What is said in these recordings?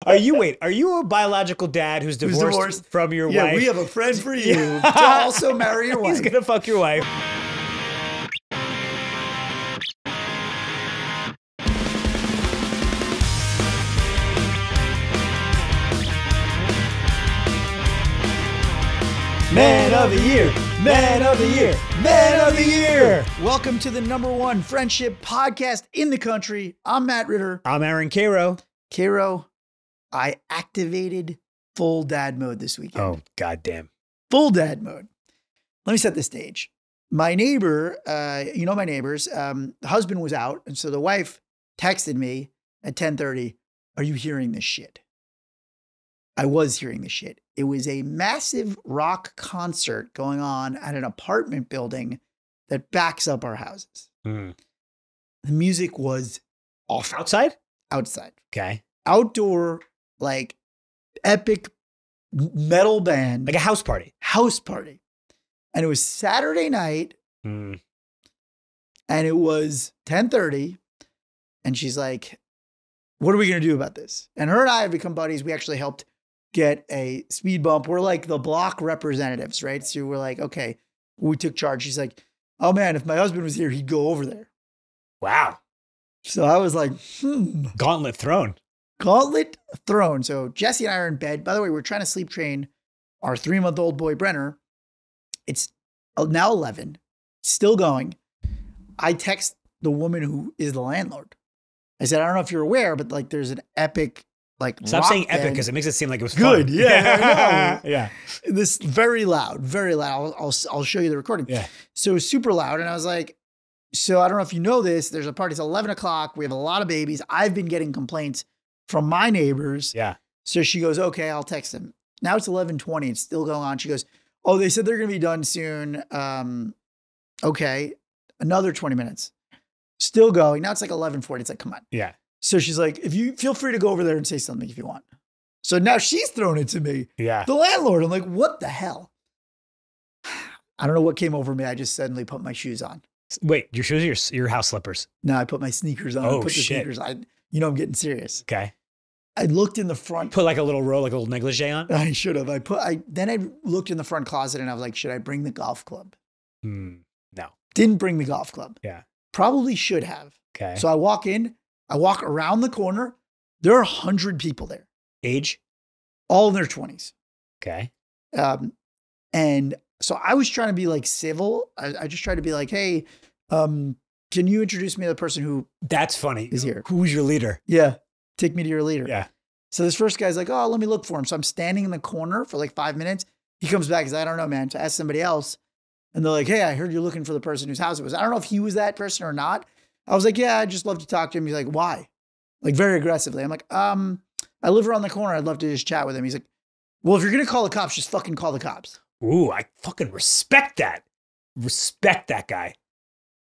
Are you a biological dad who's divorced from your wife? Yeah, we have a friend for you to also marry your wife. He's gonna fuck your wife. Man of the year, man of the year, man of the year. Welcome to the #1 friendship podcast in the country. I'm Matt Ritter. I'm Aaron Karo. Karo, I activated full dad mode this weekend. Oh, goddamn. Full dad mode. Let me set the stage. My neighbor, you know my neighbors, the husband was out. And so the wife texted me at 10:30, "Are you hearing this shit?" I was hearing the shit. It was a massive rock concert going on at an apartment building that backs up our houses. Mm. The music was awful. Outside? Outside. Okay. Outdoor, like epic metal band. Like a house party. House party. And it was Saturday night. Mm. And it was 10:30. And she's like, "What are we going to do about this?" And her and I have become buddies. We actually helped get a speed bump. We're like the block representatives, right? So we're like, okay, we took charge. She's like, "Oh man, if my husband was here, he'd go over there." Wow. So I was like, Gauntlet thrown. Gauntlet thrown. So Jesse and I are in bed. By the way, we're trying to sleep train our 3-month-old boy, Brenner. It's now 11, still going. I text the woman who is the landlord. I said, "I don't know if you're aware, but like there's an epic like Stop rock saying epic band." because it makes it seem like it was Good. fun. Yeah, I know. Yeah. This very loud, very loud. I'll show you the recording. Yeah. So it was super loud. And I was like, so I don't know if you know this, there's a party. It's 11 o'clock. We have a lot of babies. I've been getting complaints from my neighbors. Yeah. So she goes, "Okay, I'll text them." Now it's 11:20. It's still going on. She goes, "Oh, they said they're going to be done soon." Okay. Another 20 minutes. Still going. Now it's like 11:40. It's like, come on. Yeah. So she's like, "If you feel free to go over there and say something if you want." So now she's thrown it to me. Yeah. The landlord. I'm like, what the hell? I don't know what came over me. I just suddenly put my shoes on. Wait, your shoes or your house slippers? No, I put my sneakers on. Oh, I put the shit. sneakers on. I'm getting serious. Okay. I looked in the front. Put like a little roll, like a little negligee on? I should have. Then I looked in the front closet and I was like, should I bring the golf club? No. Didn't bring the golf club. Yeah. Probably should have. Okay. So I walk in, I walk around the corner. There are 100 people there. Age? All in their 20s. Okay. And so I was trying to be like civil. I just tried to be like, "Hey, can you introduce me to the person who That's funny. is here? Who's your leader? Yeah. Take me to your leader." Yeah. So this first guy's like, "Oh, let me look for him." So I'm standing in the corner for like 5 minutes. He comes back. He's like, "I don't know, man." So I ask somebody else. And they're like, "Hey, I heard you're looking for the person whose house it was." I don't know if he was that person or not. I was like, "Yeah, I'd just love to talk to him." He's like, "Why?" Like very aggressively. I'm like, "I live around the corner. I'd love to just chat with him." He's like, "Well, if you're going to call the cops, just fucking call the cops." Ooh, I fucking respect that. Respect that guy.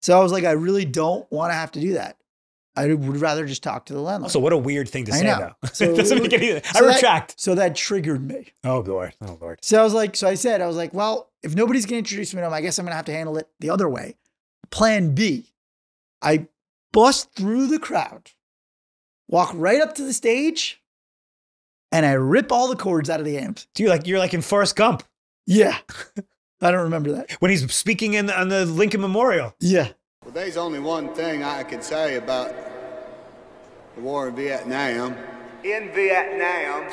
So I was like, I really don't want to have to do that. I would rather just talk to the landlord. Also, what a weird thing to I say, know. though. So It doesn't make any I so retract. So that triggered me. Oh, Lord. Oh, Lord. So I was like, well, if nobody's going to introduce me to him, I guess I'm going to have to handle it the other way. Plan B. I bust through the crowd, walk right up to the stage, and I rip all the cords out of the amps. Dude, you're like in Forrest Gump Yeah. I don't remember that. when he's speaking on the Lincoln Memorial. Yeah. Well, there's only one thing I can say about the war in Vietnam. In Vietnam.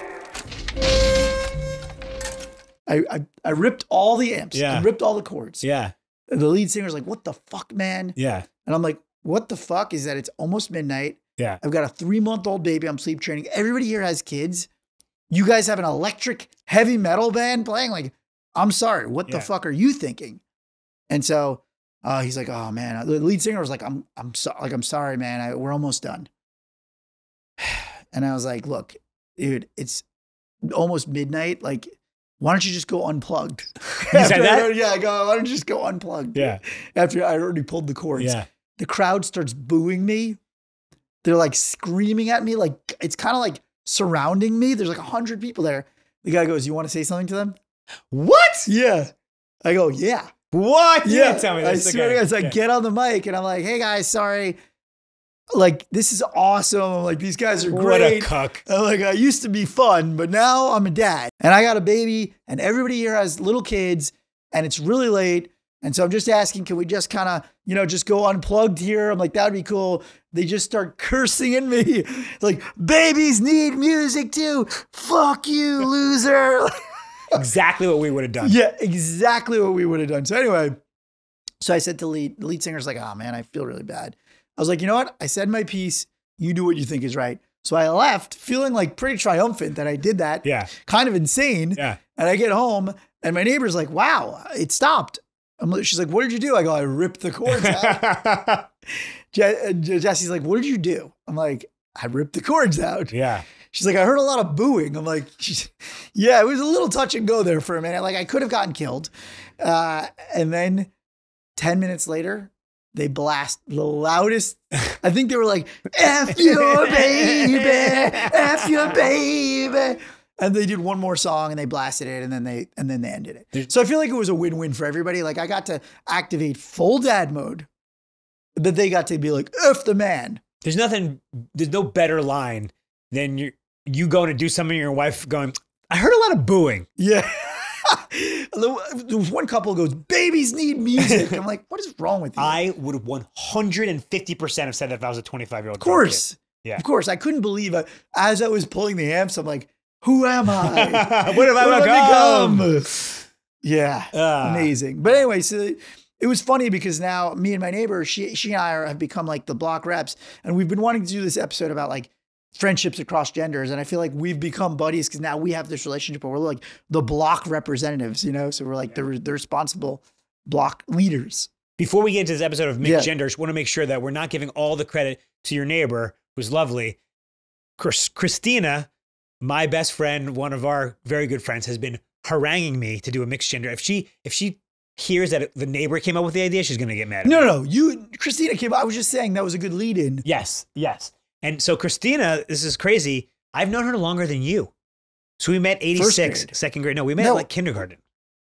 I ripped all the amps. Yeah. I ripped all the cords. Yeah. And the lead singer's like, "What the fuck, man?" Yeah. And I'm like, what the fuck is that? It's almost midnight. Yeah. I've got a 3-month-old baby. I'm sleep training. Everybody here has kids. You guys have an electric heavy metal band playing. Like, I'm sorry. What the fuck are you thinking? And so he's like, "Oh man." The lead singer was like, I'm sorry, man. We're almost done." And I was like, "Look, dude, it's almost midnight. Like, why don't you just go unplugged?" You said that? Yeah, I go, "Why don't you just go unplugged?" Yeah. After I already pulled the cords. Yeah. The crowd starts booing me. They're like screaming at me. Like, it's kind of like surrounding me. There's like 100 people there. The guy goes, "You want to say something to them?" What? Yeah. I go, "Yeah." What? You Yeah. didn't tell me I this. swear to God. So I Yeah. get on the mic and I'm like, "Hey guys, sorry. like, this is awesome. I'm like, these guys are What a great. cuck. I'm like, I used to be fun, but now I'm a dad and I got a baby and everybody here has little kids and it's really late. And so I'm just asking, can we just kind of, you know, just go unplugged here? I'm like, that would be cool. They just start cursing at me. Like, babies need music too. Fuck you, loser. Exactly what we would have done. Yeah, exactly what we would have done. So anyway, so I said to the lead singer's like, oh man, I feel really bad. I was like, you know what? I said my piece. You do what you think is right. So I left feeling like pretty triumphant that I did that. Yeah. Kind of insane. Yeah. And I get home and my neighbor's like, wow, it stopped. She's like, what did you do? I go, I ripped the cords out. Jesse's like, what did you do? I'm like, I ripped the cords out. Yeah. She's like, I heard a lot of booing. I'm like, yeah, it was a little touch and go there for a minute. Like I could have gotten killed. And then 10 minutes later, they blast the loudest. I think they were like, F your baby, F your baby. And they did one more song and they blasted it and then they ended it. So I feel like it was a win-win for everybody. Like I got to activate full dad mode, but they got to be like, F the man. There's no better line than you going to do something and your wife going, I heard a lot of booing. Yeah. There was one couple who goes, babies need music. I'm like, what is wrong with you? I would have 150% have said that if I was a 25-year-old. Of course. Yeah. Of course. I couldn't believe it. As I was pulling the amps, I'm like, who am I? What have I become? Yeah. Amazing. But anyway, so it was funny because now me and my neighbor, she and I have become like the block reps. And we've been wanting to do this episode about like friendships across genders. And I feel like we've become buddies because now we have this relationship where we're like the block representatives, you know? So we're like the responsible block leaders. Before we get into this episode of Mixed Genders, want to make sure that we're not giving all the credit to your neighbor, who's lovely. Christina, my best friend, one of our very good friends, has been haranguing me to do a mixed gender. If she hears that the neighbor came up with the idea, she's going to get mad at me. No. Christina came up. I was just saying that was a good lead in. Yes. And so Christina, this is crazy. I've known her longer than you. So we met 86, second grade. No, we met at like kindergarten.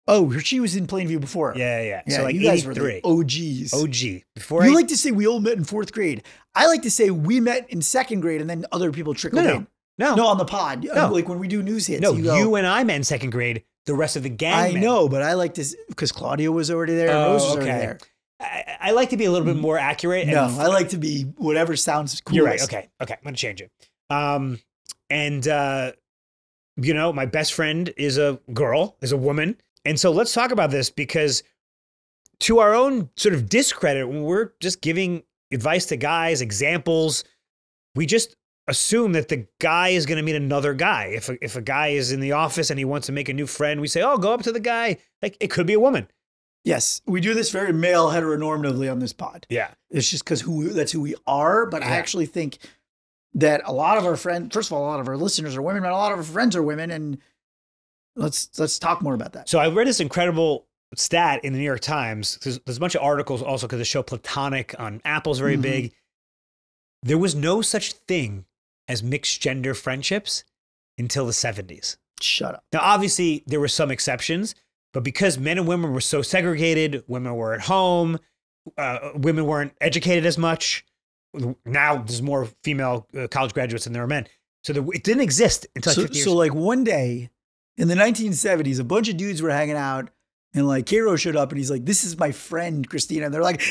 Oh, she was in Plainview before. Yeah. So like you guys 83. Were the OGs. OG. Before you like to say we all met in fourth grade. I like to say we met in second grade and then other people trickled in. No, on the pod. No. Like when we do news hits. No, you and I met in second grade. The rest of the gang met. Know, but I like to, because Claudia was already there. And Rose was already there. I like to be a little bit more accurate. No, I like to be whatever sounds cool. You're right. Okay. I'm going to change it. You know, my best friend is a woman. And so let's talk about this because to our own sort of discredit, when we're just giving advice to guys, examples, we just assume that the guy is going to meet another guy. If a guy is in the office and he wants to make a new friend, we say, oh, go up to the guy. Like it could be a woman. Yes. We do this very male heteronormatively on this pod. Yeah. It's just because that's who we are. But I actually think that a lot of our friends, first of all, a lot of our listeners are women, but a lot of our friends are women. And let's talk more about that. So I read this incredible stat in the New York Times. There's a bunch of articles also because the show Platonic on Apple's very big. There was no such thing as mixed gender friendships until the 70s. Shut up. Now, obviously, there were some exceptions, but because men and women were so segregated, women were at home, women weren't educated as much. Now there's more female college graduates than there are men. So it didn't exist until 50 years. So like one day in the 1970s, a bunch of dudes were hanging out and like Karo showed up and he's like, this is my friend, Christina. And they're like,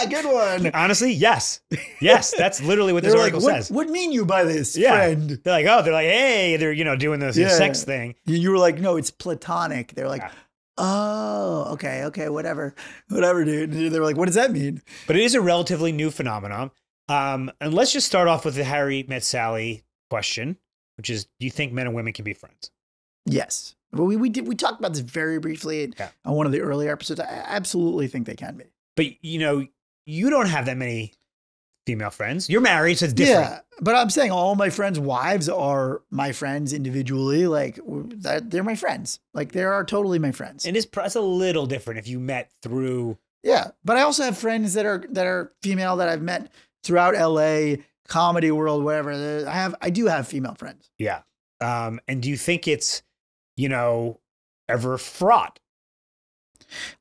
good one. Honestly, yes. Yes, that's literally what this article says. What mean you by this, friend? They're like, hey, they're, doing this sex thing. You were like, no, it's platonic. They're like, oh, okay, whatever, dude. And they were like, what does that mean? But it is a relatively new phenomenon. And let's just start off with the Harry met Sally question, which is, do you think men and women can be friends? Yes. Well, we talked about this very briefly on one of the earlier episodes. I absolutely think they can be. But, you don't have that many female friends. You're married, so it's different. Yeah, but I'm saying all my friends' wives are my friends individually. Like, they're my friends. Like, they are totally my friends. And it's a little different if you met through... Yeah, but I also have friends that are female that I've met throughout LA, comedy world, whatever. I do have female friends. Yeah. And do you think it's, ever fraught?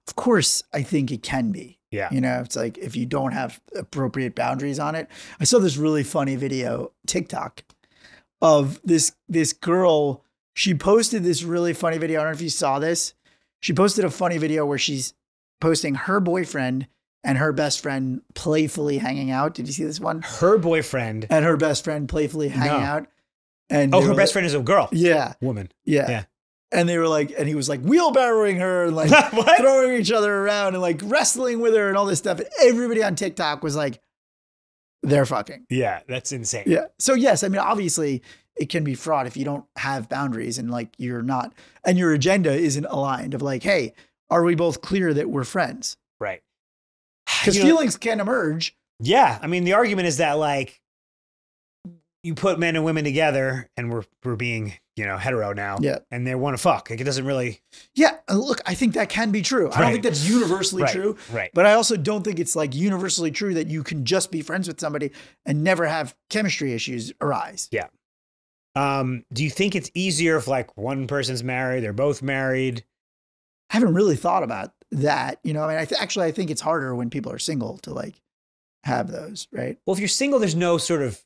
Of course, I think it can be. Yeah. You know, it's like if you don't have appropriate boundaries on it. I saw this really funny video, TikTok, of this girl. She posted this really funny video. I don't know if you saw this. She posted a funny video where she's posting her boyfriend and her best friend playfully hanging out. Did you see this one? Her boyfriend and her best friend playfully hanging out. And her best friend is a girl. Yeah. Woman. Yeah. And they were like, and he was like wheelbarrowing her and like throwing each other around and like wrestling with her and all this stuff. And everybody on TikTok was like, they're fucking. Yeah, that's insane. Yeah. So yes, I mean, obviously it can be fraud if you don't have boundaries and like you're not, and your agenda isn't aligned of like, hey, are we both clear that we're friends? Right. Because feelings can emerge. Yeah. I mean, the argument is that like you put men and women together and we're being, hetero now. Yeah. And they want to fuck. Like it doesn't really. Yeah. Look, I think that can be true. I don't think that's universally true. Right. But I also don't think it's like universally true that you can just be friends with somebody and never have chemistry issues arise. Yeah. Do you think it's easier if like one person's married, they're both married? I haven't really thought about that. I mean, I think it's harder when people are single to like have those, right? Well, if you're single, there's no sort of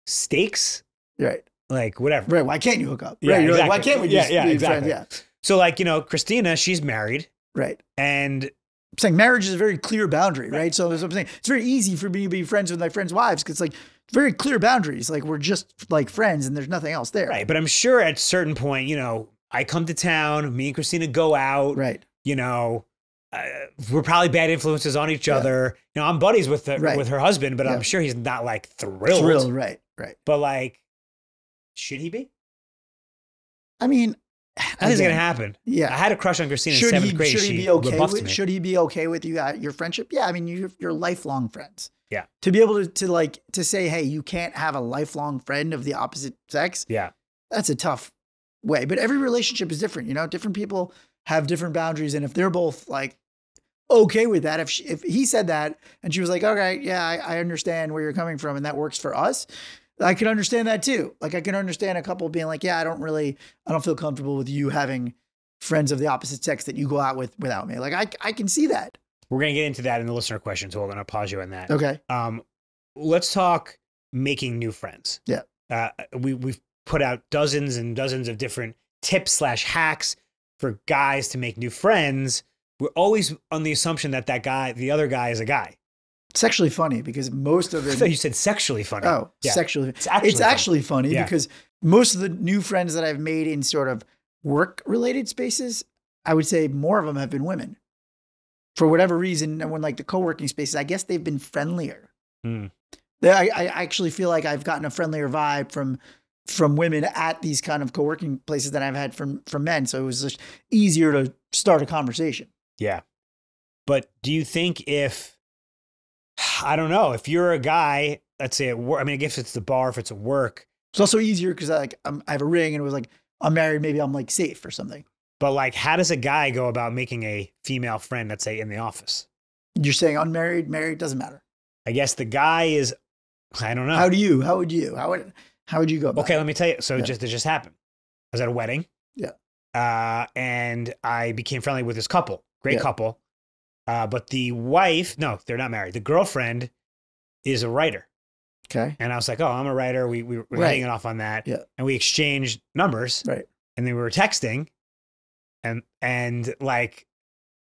stakes. Right. Like whatever. Right. Why can't you hook up? Yeah, right. You're exactly. like, why can't we just be exactly. friends? Yeah. So like, Christina, she's married. Right. And I'm saying marriage is a very clear boundary, right? So that's what I'm saying. It's very easy for me to be friends with my friends' wives because like very clear boundaries. Like we're just like friends and there's nothing else there. Right. But I'm sure at a certain point, I come to town, me and Christina go out. Right. We're probably bad influences on each other. I'm buddies with with her husband, but I'm sure he's not like thrilled. Right. But like, should he be? I mean, I think it's gonna happen. Yeah, I had a crush on Christina in 7th grade. Should he be okay with? Should he be okay with your friendship? Yeah, I mean, you're lifelong friends. Yeah. To be able to say, hey, you can't have a lifelong friend of the opposite sex. Yeah, that's a tough way. But every relationship is different. Different people have different boundaries, and if they're both like okay with that, if he said that and she was like, okay, yeah, I understand where you're coming from, and that works for us. I can understand that too. Like I can understand a couple being like, yeah, I don't feel comfortable with you having friends of the opposite sex that you go out with without me. Like I can see that. We're going to get into that in the listener question. So we're going to pause you on that. Okay. Let's talk making new friends. Yeah. We've put out dozens and dozens of different tips/hacks for guys to make new friends. We're always on the assumption that the other guy is a guy. It's actually funny because most of the. I thought you said sexually funny. Oh, yeah. Sexually. It's actually funny because most of the new friends that I've made in sort of work-related spaces, I would say more of them have been women. For whatever reason, and when like the co-working spaces, I guess they've been friendlier. Mm. I actually feel like I've gotten a friendlier vibe from women at these kind of co-working places than I've had from men. So it was just easier to start a conversation. Yeah. But do you think I don't know, if you're a guy, let's say at work, I mean, I guess it's the bar, if it's at work. It's also easier because I have a ring and it was like, I'm married, maybe I'm like safe or something. But like, how does a guy go about making a female friend, let's say in the office? You're saying unmarried, married, doesn't matter. I guess the guy is, I don't know. How would you go about Okay, it? let me tell you. So it just happened. I was at a wedding. Yeah. And I became friendly with this couple, great couple. But the wife, no, they're not married. The girlfriend is a writer. Okay. And I was like, oh, I'm a writer. We were hanging off on that. Yeah. And we exchanged numbers. Right. And then we were texting. And like,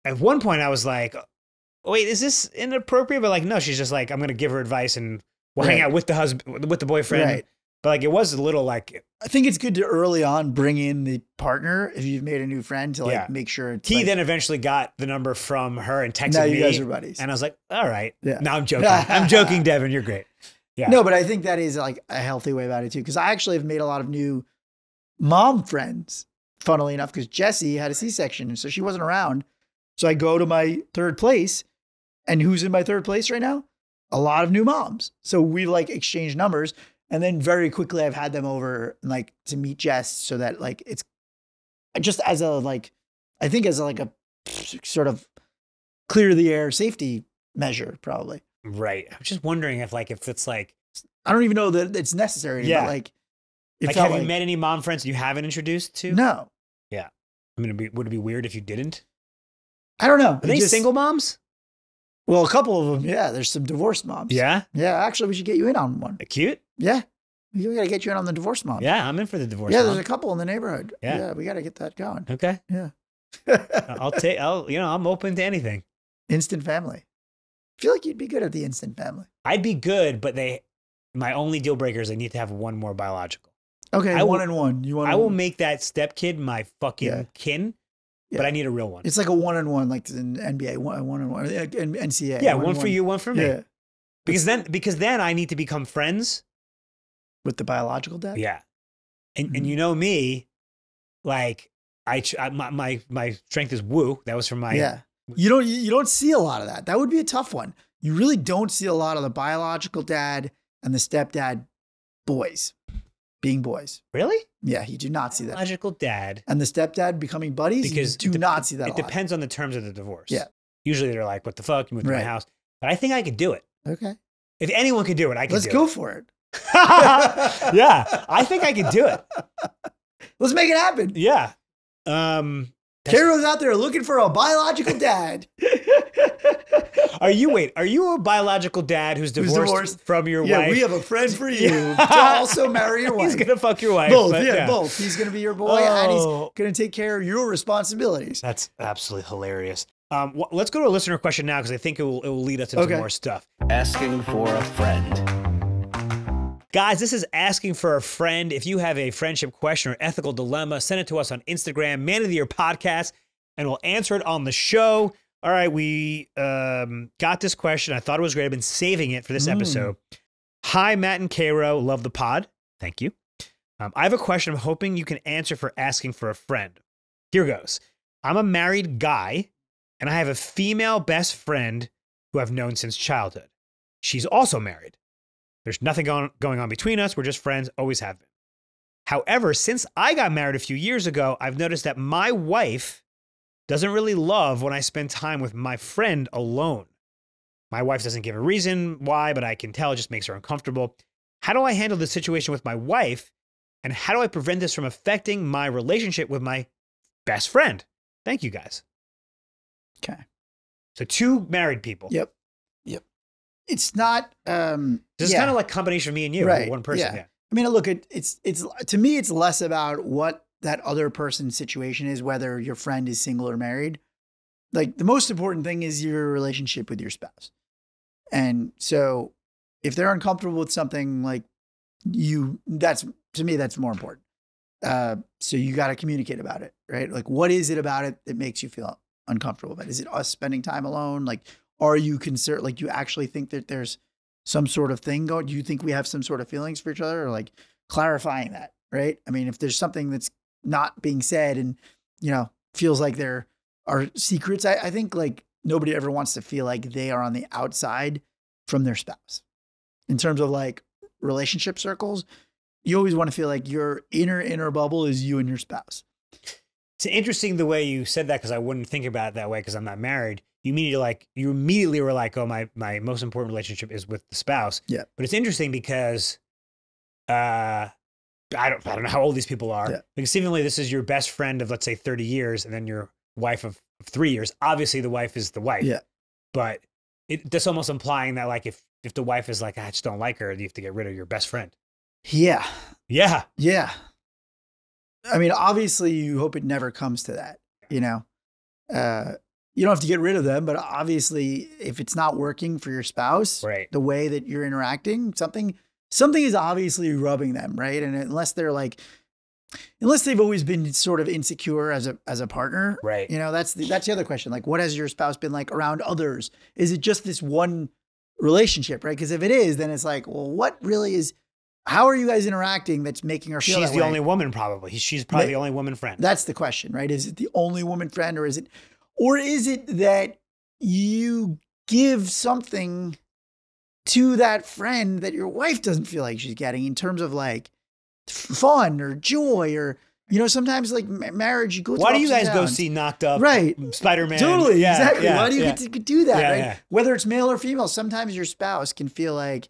at one point I was like, oh, wait, is this inappropriate? But like, no, she's just like, I'm going to give her advice and we'll hang out with the husband, with the boyfriend. Right. But like, it was a little like. I think it's good to early on bring in the partner if you've made a new friend to like make sure it's. He then eventually got the number from her and texted me. Now you guys are buddies. And I was like, all right. Yeah. No, I'm joking. I'm joking, Devin. You're great. Yeah. No, but I think that is like a healthy way about it too. Because I actually have made a lot of new mom friends, funnily enough, because Jessie had a C-section. And so she wasn't around. So I go to my third place. And who's in my third place right now? A lot of new moms. So we like exchanged numbers. And then very quickly I've had them over like to meet Jess so that like it's just as a like, I think as a, like a sort of clear the air safety measure probably. Right. I'm just wondering if it's like. I don't even know that it's necessary. Yeah. But like. Have you met any mom friends you haven't introduced to? No. Yeah. I mean, would it be weird if you didn't? I don't know. Are they single moms? Well, a couple of them. Yeah, there's some divorced moms. Yeah. Yeah. Actually, we should get you in on one. Cute. Yeah. We got to get you in on the divorced moms. Yeah, I'm in for the divorce. Yeah, mom. there's a couple in the neighborhood. Yeah. Yeah, we got to get that going. Okay. Yeah. I'm open to anything. Instant family. I feel like you'd be good at the instant family. I'd be good, but my only deal breaker is I need to have one more biological. Okay, one and one. I will make that stepkid my fucking kin, but I need a real one. It's like a 1-on-1, like in NBA, 1-on-1, NCAA. Yeah, one for you, one for me. Yeah. Because then I need to become friends with the biological dad. Yeah, and you know me, like my strength is woo. That was from my You don't see a lot of that. That would be a tough one. You really don't see a lot of the biological dad and the stepdad being boys. Really? Yeah, you do not see that. Biological dad and the stepdad becoming buddies. Because you do not see that. It depends on the terms of the divorce. Yeah. Usually they're like, "What the fuck? You moved to my house." But I think I could do it. Okay. If anyone could do it, I could. Let's go for it. Yeah, I think I could do it. Let's make it happen. Yeah. Karo's out there looking for a biological dad. Are you a biological dad who's divorced from your wife? Yeah, we have a friend for you to also marry your wife. He's going to fuck your wife. Both, both. He's going to be your boy and he's Oh. going to take care of your responsibilities. That's absolutely hilarious. Let's go to a listener question now because I think it will lead us into more stuff. Asking for a friend. Guys, this is Asking for a Friend. If you have a friendship question or ethical dilemma, send it to us on Instagram, Man of the Year Podcast, and we'll answer it on the show. All right, we got this question. I thought it was great. I've been saving it for this episode. Hi, Matt and Karo. Love the pod. Thank you. I have a question I'm hoping you can answer for asking for a friend. Here goes. I'm a married guy, and I have a female best friend who I've known since childhood. She's also married. There's nothing going on between us. We're just friends, always have been. However, since I got married a few years ago, I've noticed that my wife doesn't really love when I spend time with my friend alone. My wife doesn't give a reason why, but I can tell it just makes her uncomfortable. How do I handle this situation with my wife? And how do I prevent this from affecting my relationship with my best friend? Thank you, guys. Okay. So 2 married people. Yep. It's not. This is kind of like combination of me and you, right? One person. Yeah. I mean, look, it's to me, it's less about what that other person's situation is, whether your friend is single or married. Like the most important thing is your relationship with your spouse. And so if they're uncomfortable with something like to me, that's more important. So you got to communicate about it, right? Like, what is it about it that makes you feel uncomfortable about it? Is it us spending time alone? Like, are you concerned? Like, do you actually think that there's some sort of thing going? Do you think we have some sort of feelings for each other, or like clarifying that, right? I mean, if there's something that's not being said and, feels like there are secrets, I think like nobody ever wants to feel like they are on the outside from their spouse. In terms of like relationship circles, you always want to feel like your inner bubble is you and your spouse. It's interesting the way you said that because I wouldn't think about it that way because I'm not married. You immediately were like, oh, my most important relationship is with the spouse. Yeah. But it's interesting because I don't know how old these people are. Yeah. Because seemingly this is your best friend of, let's say, 30 years and then your wife of 3 years. Obviously the wife is the wife. Yeah. But that's almost implying that like if the wife is like, I just don't like her, you have to get rid of your best friend. Yeah. Yeah. Yeah. I mean, obviously you hope it never comes to that, you don't have to get rid of them, but obviously if it's not working for your spouse, right, the way that you're interacting, something is obviously rubbing them, right? And unless they've always been sort of insecure as a partner, right? That's the other question. Like, what has your spouse been like around others? Is it just this one relationship, right? Because if it is, then it's like, well, what really is? How are you guys interacting that's making her feel She's that the way? only woman, probably. She's probably the only woman friend. That's the question, right? Is it the only woman friend, or is it that you give something to that friend that your wife doesn't feel like she's getting in terms of like fun or joy or, sometimes like marriage, you go through Why do you guys and go downs. See Knocked Up? Right. Spider-Man. Totally. Yeah, exactly. Yeah, Why do you get to do that, right? Yeah. Whether it's male or female, sometimes your spouse can feel like,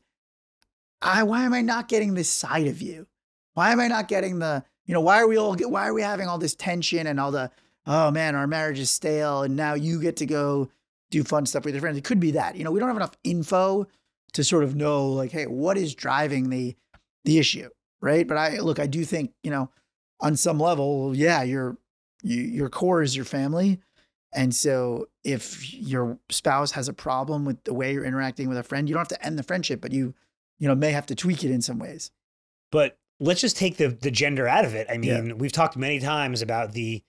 why am I not getting this side of you? Why am I not getting the, why are we having all this tension and all the oh man, our marriage is stale and now you get to go do fun stuff with your friends. It could be that, we don't have enough info to sort of know like, hey, what is driving the issue, right? But I do think, on some level, yeah, your core is your family. And so if your spouse has a problem with the way you're interacting with a friend, you don't have to end the friendship, but you may have to tweak it in some ways. But let's just take the gender out of it. I mean, we've talked many times about we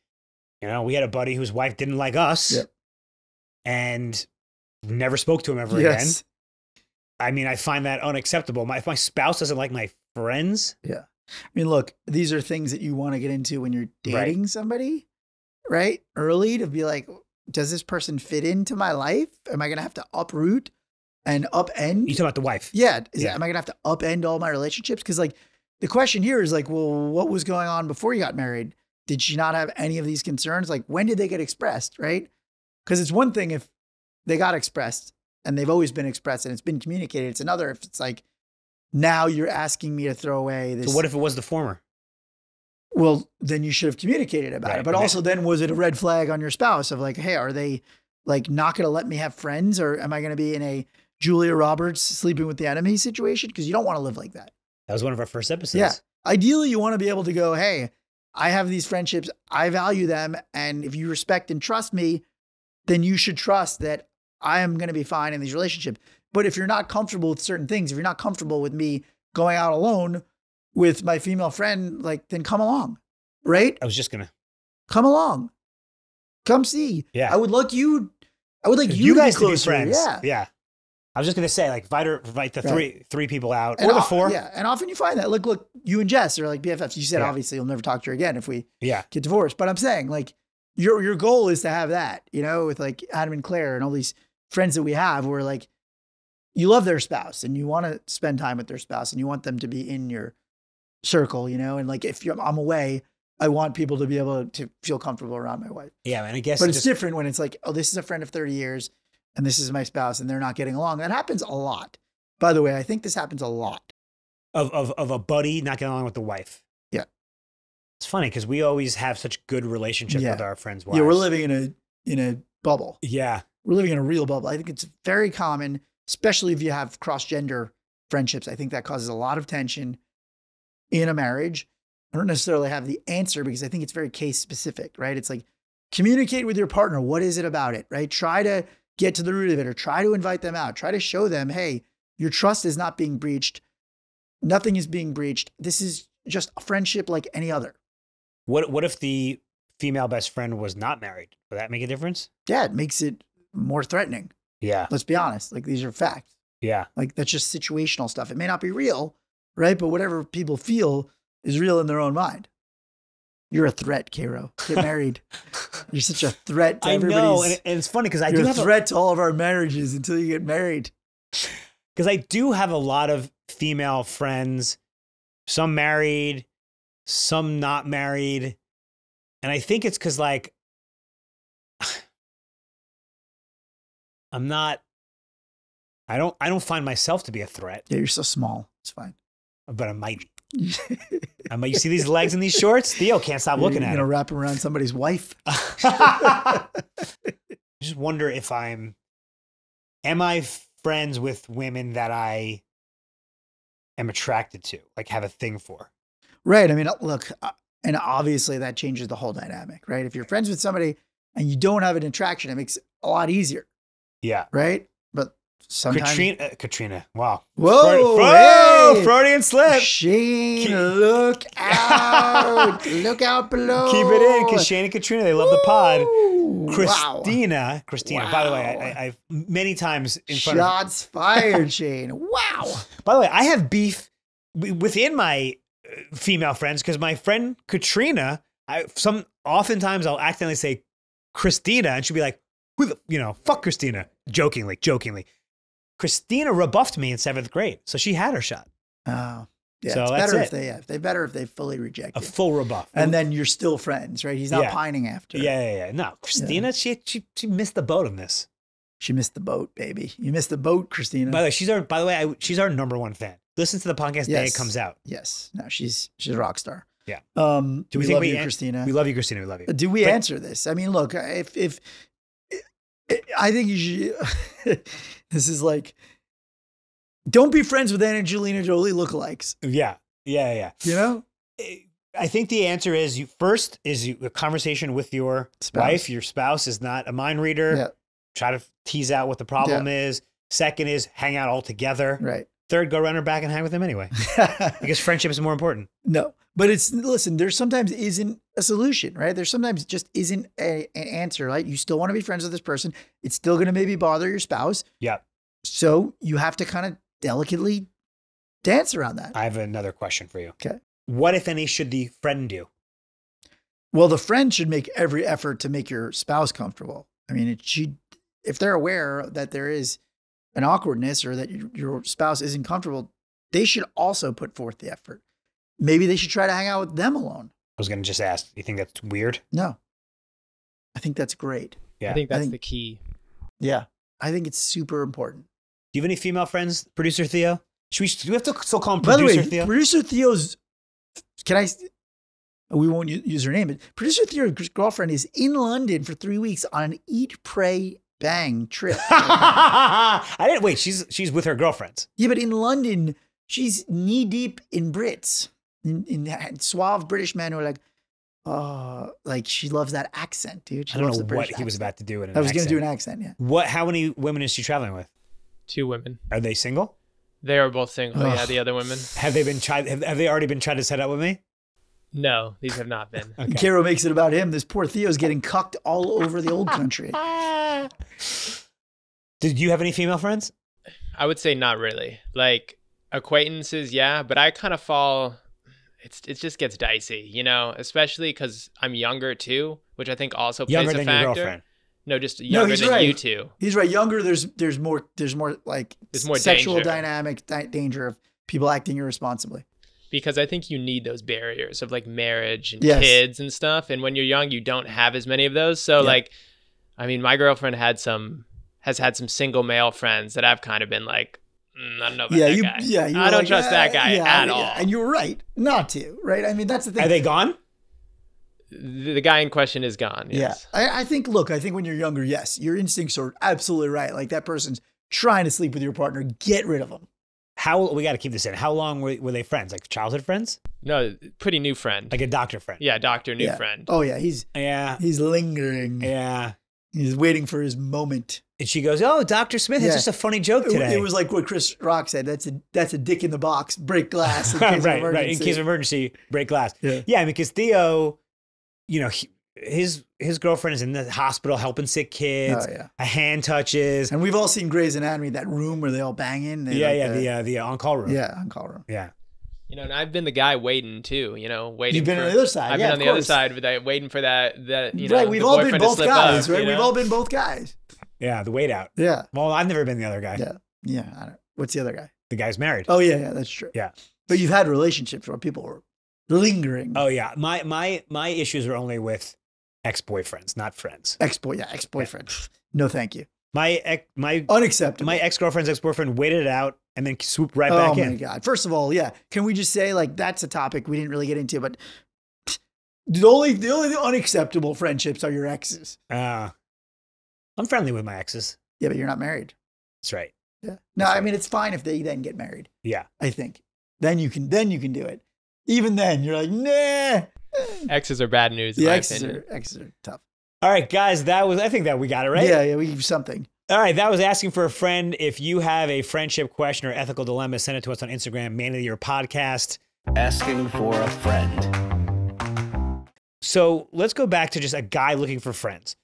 had a buddy whose wife didn't like us and never spoke to him ever again. I mean, I find that unacceptable. If my spouse doesn't like my friends. Yeah. I mean, look, these are things that you want to get into when you're dating somebody, right? Early to be like, does this person fit into my life? Am I going to have to uproot and upend? You talking about the wife? Yeah. Am I going to have to upend all my relationships? Because like the question here is like, well, what was going on before you got married? Did she not have any of these concerns? Like when did they get expressed, right? Because it's one thing if they got expressed and they've always been expressed and it's been communicated. It's another if it's like, now you're asking me to throw away this. So what if it was the former? Well, then you should have communicated about it. But also then was it a red flag on your spouse of like, hey, are they like not going to let me have friends? Or am I going to be in a Julia Roberts sleeping with the enemy situation? Because you don't want to live like that. That was one of our first episodes. Yeah. Ideally, you want to be able to go, hey, I have these friendships. I value them. And if you respect and trust me, then you should trust that I am going to be fine in these relationships. But if you're not comfortable with certain things, if you're not comfortable with me going out alone with my female friend, like, then come along, right? I was just going to. Come along. Come see. Yeah. I would like you guys to be closer. friends. Yeah. Yeah. I was just going to say, like, invite the three people out or the four. Yeah. And often you find that, look, you and Jess are like BFFs. You said, obviously, you'll never talk to her again if we get divorced. But I'm saying, like, your goal is to have that, with like Adam and Claire and all these friends that we have where like, you love their spouse and you want to spend time with their spouse and you want them to be in your circle, and like, if I'm away, I want people to be able to feel comfortable around my wife. Yeah. And I guess, but it's different when it's like, oh, this is a friend of 30 years and this is my spouse and they're not getting along. That happens a lot. By the way, I think this happens a lot. Of a buddy not getting along with the wife. Yeah. It's funny because we always have such good relationship with our friends' wives. Yeah. We're living in a bubble. Yeah. We're living in a real bubble. I think it's very common, especially if you have cross-gender friendships. I think that causes a lot of tension in a marriage. I don't necessarily have the answer because I think it's very case specific, right? It's like communicate with your partner. What is it about it, right? Try to get to the root of it or try to invite them out. Try to show them, hey, your trust is not being breached. Nothing is being breached. This is just a friendship like any other. What if the female best friend was not married? Would that make a difference? Yeah, it makes it more threatening. Yeah. Let's be honest. Like these are facts. Yeah. Like that's just situational stuff. It may not be real, right? But whatever people feel is real in their own mind. You're a threat, Karo. Get married. You're such a threat to everybody's. I know, and it's funny because you're a threat to all of our marriages until you get married. Because I do have a lot of female friends, some married, some not married, and I think it's because like I don't find myself to be a threat. Yeah, you're so small. It's fine. But I'm mighty. You see these legs in these shorts? Theo can't stop looking at it. You're going to wrap around somebody's wife. I just wonder if am I friends with women that I am attracted to, like have a thing for? Right. I mean, look, and obviously that changes the whole dynamic, right? If you're friends with somebody and you don't have an attraction, it makes it a lot easier. Yeah. Right. But sometimes. Katrina. Wow. Whoa. Freudian slip. Shane, look out. Look out below. Keep it in because Shane and Katrina, they love the pod. Christina. Wow. By the way, I've many times in front Shots fired, Shane. Wow. By the way, I have within my female friends because my friend Katrina, oftentimes I'll accidentally say Christina and she'll be like, fuck Christina. Jokingly. Christina rebuffed me in 7th grade. So she had her shot. Oh. Yeah, so it's better if they fully reject a full rebuff. And then you're still friends, right? He's not pining after. Yeah. No, Christina, she missed the boat on this. She missed the boat, baby. You missed the boat, Christina. By the way, she's our number one fan. Listen to the podcast day it comes out. Yes. No, she's a rock star. Yeah. Do we love you, Christina? We love you, Christina. We love you. Do we answer this? I mean, look, if I think you should, this is like, don't be friends with Angelina Jolie lookalikes. Yeah. You know? I think the answer is a conversation with your wife. Your spouse is not a mind reader. Yeah. Try to tease out what the problem is. Second is hang out all together. Right. Third, go run her back and hang with them anyway. Because friendship is more important. No, but listen, there sometimes isn't a solution, right? There sometimes just isn't an answer, right? You still want to be friends with this person. It's still going to maybe bother your spouse. Yeah. So you have to kind of delicately dance around that. I have another question for you. Okay. What, if any, should the friend do? Well, the friend should make every effort to make your spouse comfortable. I mean, if they're aware that there is an awkwardness or that your spouse isn't comfortable, they should also put forth the effort. Maybe they should try to hang out with them alone. I was going to just ask, you think that's weird? No. I think that's great. Yeah. I think that's the key. Yeah. I think it's super important. Do you have any female friends, Producer Theo? Do we have to still call him By the Producer way, Theo? Producer Theo's, we won't use her name, but Producer Theo's girlfriend is in London for 3 weeks on an eat, pray, bang trip. I didn't wait. She's with her girlfriends. Yeah, but in London, she's knee deep in Brits, in suave British men who are like she loves that accent, dude. She I don't loves know the what British he was accent. about to do in an I was accent. going to do an accent, yeah. How many women is she traveling with? 2 women. Are they single? They are both single. Ugh. Yeah, the other women. Have they already been tried to set up with me? No, these have not been. Okay. Karo makes it about him. This poor Theo's getting cucked all over the old country. Did you have any female friends? I would say not really. Like acquaintances, yeah, but I kind of fall. It just gets dicey, you know, especially because I'm younger too, which I think also plays Younger a than factor. your girlfriend. No, just younger he's than right. you two. He's right. Younger, there's more like There's more sexual danger. dynamic danger of people acting irresponsibly. Because I think you need those barriers of like marriage and Yes. kids and stuff. And when you're young, you don't have as many of those. So like, I mean, my girlfriend has had some single male friends that I've kind of been like, I don't know about that guy. Yeah, I don't trust that guy at all. And you're right not to, right? I mean, that's the thing. Are they gone? The guy in question is gone. Yes. Yeah. I think when you're younger, yes, your instincts are absolutely right. Like that person's trying to sleep with your partner, get rid of them. We got to keep this in. How long were they friends? Like childhood friends? No, pretty new friend. Like a doctor friend? Yeah, doctor, new Yeah. friend. Oh yeah, he's lingering. Yeah. He's waiting for his moment. And she goes, "Oh, Dr. Smith, it's Yeah. just a funny joke today." It was like what Chris Rock said. That's a dick in the box. Break glass. In case of right. In emergency. case of emergency, break glass. Yeah. Because Theo, you know, his girlfriend is in the hospital helping sick kids. Oh, yeah. A hand touches. And we've all seen Grey's Anatomy, that room where they all bang in. The on-call room. Yeah, on-call room. Yeah. You know, and I've been the guy waiting too. You know, waiting. You've been on the other side. I've Yeah, been on of the other course. side with that, waiting for that. You know, Right, we've the all been boyfriend to both slip guys, up, right? you know? We've all been both guys. Yeah, the wait out. Yeah. Well, I've never been the other guy. Yeah. I don't. What's the other guy? The guy's married. Oh yeah, that's true. Yeah. But you've had relationships where people were lingering. Oh yeah. My issues are only with ex-boyfriends, not friends. Ex-boyfriend. No, thank you. My Unacceptable. my ex-girlfriend's ex-boyfriend waited it out and then swooped right oh back my in. God. First of all, yeah. Can we just say like that's a topic we didn't really get into, but the only unacceptable friendships are your exes. I'm friendly with my exes. Yeah, but you're not married. That's right. Yeah. No, I mean it's fine if they then get married. Yeah. I think. Then you can do it. Even then, you're like, nah. Exes are bad news. In The my exes opinion. are tough. All right, guys, I think that we got it right. Yeah, we give something. All right, that was asking for a friend. If you have a friendship question or ethical dilemma, send it to us on Instagram, Man of the Year Podcast. Asking for a friend. So let's go back to just a guy looking for friends.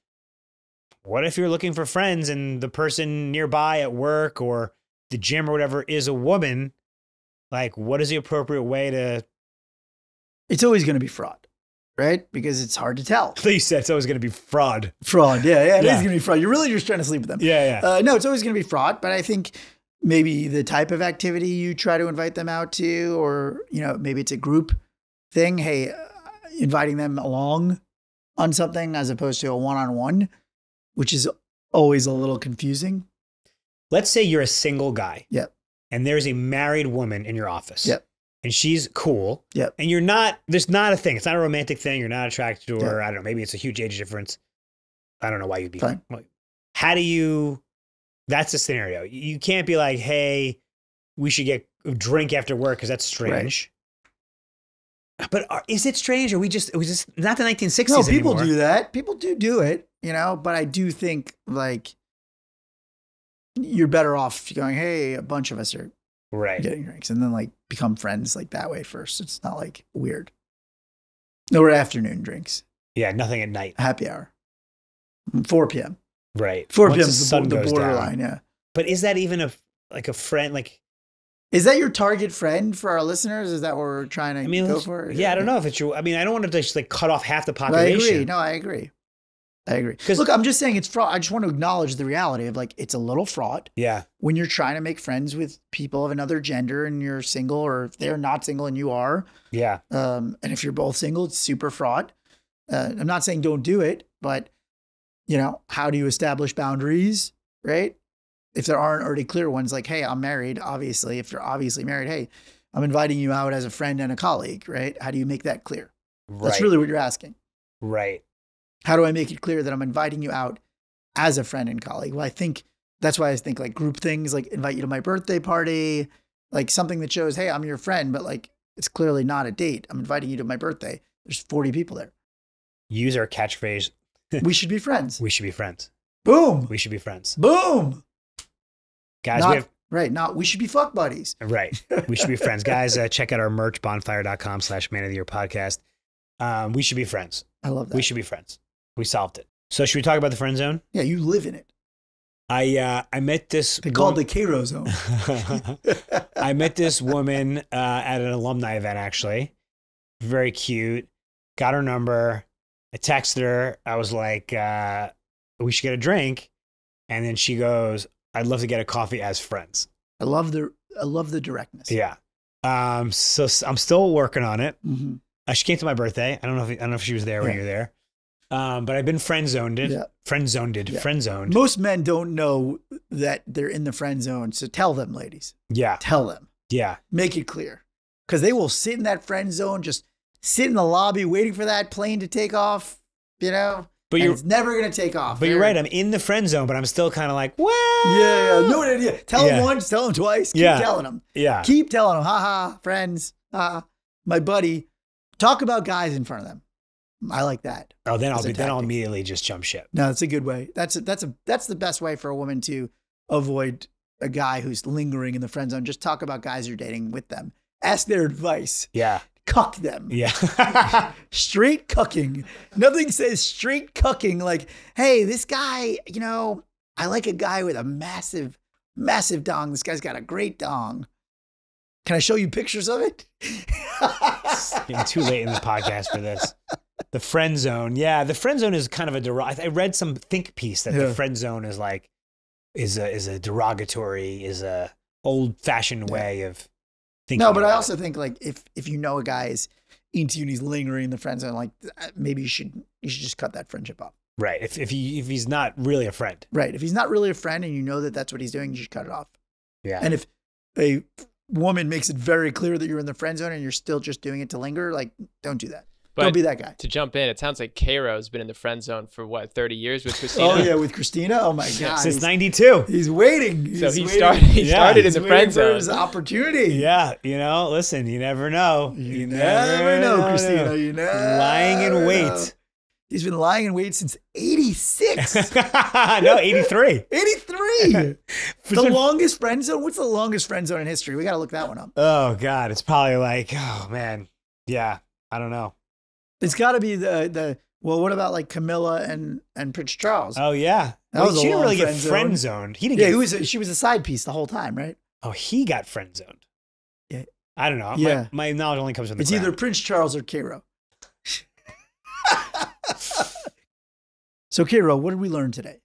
What if you're looking for friends and the person nearby at work or the gym or whatever is a woman? Like, what is the appropriate way to... It's always going to be fraud, right? Because it's hard to tell. Please said it's always going to be fraud. Fraud, yeah, it is Yeah. going to be fraud. You're really just trying to sleep with them. Yeah. No, it's always going to be fraud, but I think maybe the type of activity you try to invite them out to, or, maybe it's a group thing. Hey, inviting them along on something as opposed to a one-on-one, which is always a little confusing. Let's say you're a single guy. Yep. And there's a married woman in your office. Yep. and she's cool. Yep. And there's not a thing. It's not a romantic thing. You're not attracted to her. I don't know. Maybe it's a huge age difference. I don't know why you'd be. Fine. How do you, that's the scenario. You can't be like, hey, we should get a drink after work because that's strange. Right. But is it strange? Or it was just not the 1960s No, people anymore. do that. People do it, you know, but I do think like you're better off going, hey, a bunch of us are getting drinks and then like become friends like that way first. It's not like weird. No, we're afternoon drinks. Yeah, nothing at night. Happy hour. 4 p.m. Right. 4 Once p.m. the is sun the goes borderline, down. yeah. But is that even a friend? Like, is that your target friend for our listeners? Is that what we're trying to go for? Yeah, I don't know if it's your. I mean, I don't want to just like cut off half the Well, population. I agree. Look, I'm just saying it's fraud. I just want to acknowledge the reality of like it's a little fraught. Yeah. When you're trying to make friends with people of another gender and you're single, or if they're not single and you are. Yeah. And if you're both single, it's super fraught. I'm not saying don't do it, but you know, how do you establish boundaries, right? If there aren't already clear ones, like, hey, I'm married, obviously. If you're obviously married, hey, I'm inviting you out as a friend and a colleague, right? How do you make that clear? Right. That's really what you're asking. Right. How do I make it clear that I'm inviting you out as a friend and colleague? Well, I think that's why I think like group things, like invite you to my birthday party, like something that shows, hey, I'm your friend, but like it's clearly not a date. I'm inviting you to my birthday. There's 40 people there. Use our catchphrase. We should be friends. We should be friends. Boom. We should be friends. Boom. Guys, we should be fuck buddies. Right. We should be friends. Guys, check out our merch, bonfire.com/man of the year podcast. We should be friends. I love that. We should be friends. We solved it. So should we talk about the friend zone? Yeah, you live in it. I met this. They call it the Karo zone. I met this woman at an alumni event, actually. Very cute. Got her number. I texted her. I was like, we should get a drink. And then she goes, I'd love to get a coffee as friends. I love the directness. Yeah. So I'm still working on it. Mm-hmm. She came to my birthday. I don't know if she was there when you were there. But I've been friend zoned. Yeah. Friend zoned. Most men don't know that they're in the friend zone. So tell them, ladies. Yeah. Tell them. Yeah. Make it clear. Because they will sit in that friend zone, just sit in the lobby waiting for that plane to take off, you know? But it's never going to take off. But you're right. I'm in the friend zone, but I'm still kind of like, well. Yeah. No idea. Tell them once, tell them twice. Keep telling them. Yeah. Keep telling them. Ha ha, friends. My buddy. Talk about guys in front of them. I like that. Oh, then I'll immediately just jump ship. No, that's a good way. That's the best way for a woman to avoid a guy who's lingering in the friend zone. Just talk about guys you're dating with them. Ask their advice. Yeah. Cuck them. Yeah. Straight cucking. Nothing says straight cucking like, hey, this guy, you know, I like a guy with a massive, massive dong. This guy's got a great dong. Can I show you pictures of it? It's getting too late in the podcast for this. The friend zone. Yeah, the friend zone is kind of I read some think piece that the friend zone is like is a derogatory, is a old fashioned way of thinking. No, but I also think like if you know a guy is into you and he's lingering in the friend zone, like maybe you should just cut that friendship off. Right. If he's not really a friend. Right. If he's not really a friend and you know that that's what he's doing, you should cut it off. Yeah. And if a woman makes it very clear that you're in the friend zone and you're still just doing it to linger, like don't do that. But don't be that guy. To jump in, it sounds like Karo's been in the friend zone for what, 30 years with Christina? Oh yeah, with Christina. Oh my God, since '92. He's waiting. He started in the friend zone. His opportunity. Yeah, listen, you never know. You never know, Christina. You never lying in wait. He's been lying in wait since '86. No, '83. '83. The longest friend zone. What's the longest friend zone in history? We got to look that one up. Oh God, it's probably like, oh man, yeah, I don't know. It's got to be the. Well, what about like Camilla and Prince Charles? Oh yeah, she didn't really get friend zoned. He didn't. Yeah, she was a side piece the whole time, right? Oh, he got friend zoned. Yeah, I don't know. Yeah, my knowledge only comes from the. It's either Prince Charles or Karo. So, Karo, what did we learn today?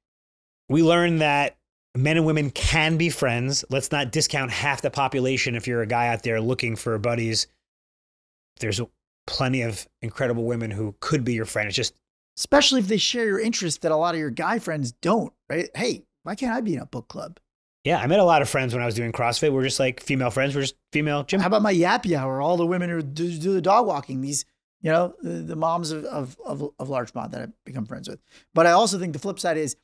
We learned that men and women can be friends. Let's not discount half the population. If you're a guy out there looking for buddies, there's plenty of incredible women who could be your friend. It's just, especially if they share your interests that a lot of your guy friends don't, right? Hey, why can't I be in a book club? Yeah, I met a lot of friends when I was doing CrossFit. We're just like female friends. We're just female gym. How about my yappy hour? All the women who do the dog walking. These, you know, the moms of Larchmont that I've become friends with. But I also think the flip side is,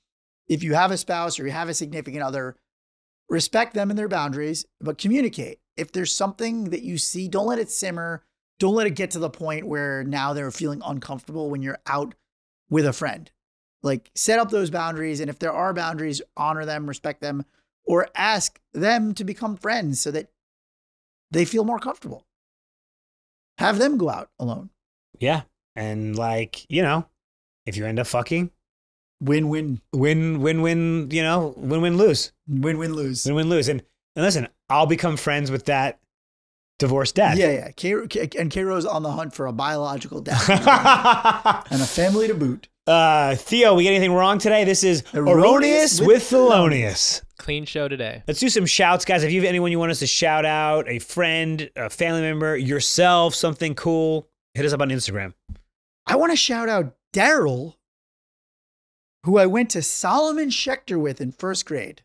if you have a spouse or you have a significant other, respect them and their boundaries, but communicate. If there's something that you see, don't let it simmer. Don't let it get to the point where now they're feeling uncomfortable when you're out with a friend. Like, set up those boundaries. And if there are boundaries, honor them, respect them, or ask them to become friends so that they feel more comfortable. Have them go out alone. Yeah. And like, you know, if you end up fucking, win-win. Win-win, you know, win-win-lose. Win-win-lose. Win-win-lose. And listen, I'll become friends with that divorced dad. Yeah. And Karo's on the hunt for a biological dad. And a family to boot. Theo, we get anything wrong today? This is Erroneous with Thelonious. Clean show today. Let's do some shouts, guys. If you have anyone you want us to shout out, a friend, a family member, yourself, something cool, hit us up on Instagram. I want to shout out Daryl, who I went to Solomon Schechter with in first grade.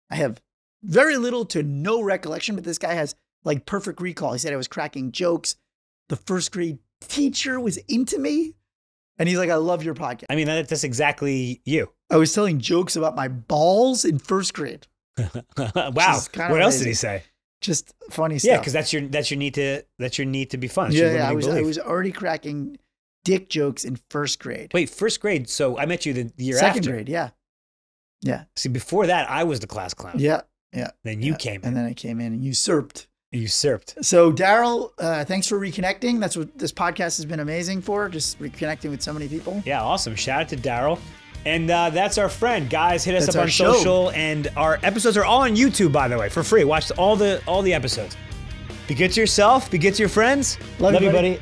I have very little to no recollection, but this guy has like perfect recall. He said I was cracking jokes. The first grade teacher was into me. And he's like, I love your podcast. I mean, that's exactly you. I was telling jokes about my balls in first grade. Wow. What else did he say? Just funny stuff. Yeah, because that's your need to be fun. Yeah, I was already cracking dick jokes in first grade. Wait, first grade? So I met you the year Second after. Second grade, yeah. Yeah. See, before that, I was the class clown. Yeah. Then you came in. And then I came in and usurped. So Daryl, thanks for reconnecting. That's what this podcast has been amazing for, just reconnecting with so many people. Yeah, awesome. Shout out to Daryl. And that's our friend. Guys, hit us up on social. And our episodes are all on YouTube, by the way, for free. Watch all the episodes. Be good to yourself. Be good to your friends. Love you, buddy.